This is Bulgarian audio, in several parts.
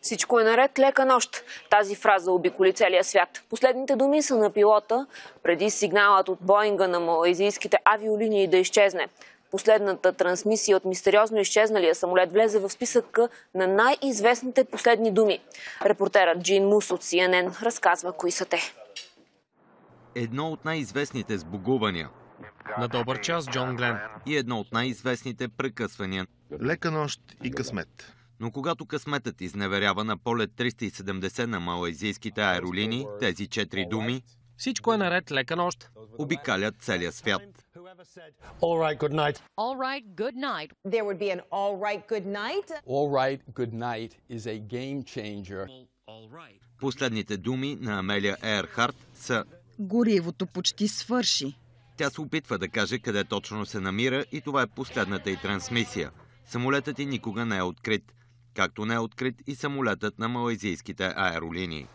Всичко е наред, лека нощ. Тази фраза обиколи целия свят. Последните думи са на пилота, преди сигналът от Боинга на малайзийските авиолинии да изчезне. Последната трансмисия от мистериозно изчезналия самолет влезе в списъка на най-известните последни думи. Репортерът Джин Мус от CNN разказва кои са те. Едно от най-известните сбогувания. На добър час, Джон Глен. И едно от най-известните прекъсвания. Лека нощ и късмет. Но когато късметът изневерява на полет 370 на малайзийските аеролинии, тези 4 думи Всичко е наред, лека нощ обикалят целия свят. All right, good night. All right, good night. There would be an all right, good night. All right, good night is a game changer. Последните думи на Амелия Еърхарт са: горивото почти свърши. Тя се опитва да каже къде точно се намира и това е последната й трансмисия. Самолетът й никога не е открит, както не е открит и самолетът на малайзийските аеролинии.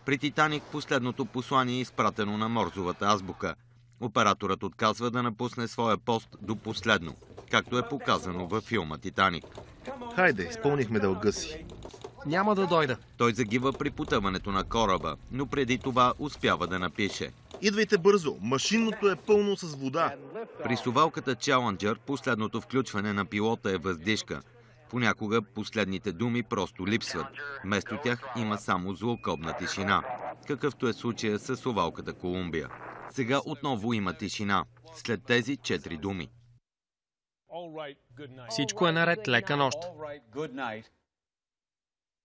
При Титаник последното послание е изпратено на Морзовата азбука. Операторът отказва да напусне своя пост до последно, както е показано във филма Титаник. Хайде, изпълнихме дълга си. Няма да дойда. Той загива при потъването на кораба, но преди това успява да напише: Идвайте бързо, машинното е пълно с вода. При совалката Challenger последното включване на пилота е въздишка. Понякога последните думи просто липсват. Вместо тях има само злокобна тишина, какъвто е случая с совалката Колумбия. Сега отново има тишина, след тези 4 думи. Всичко е наред, лека нощ.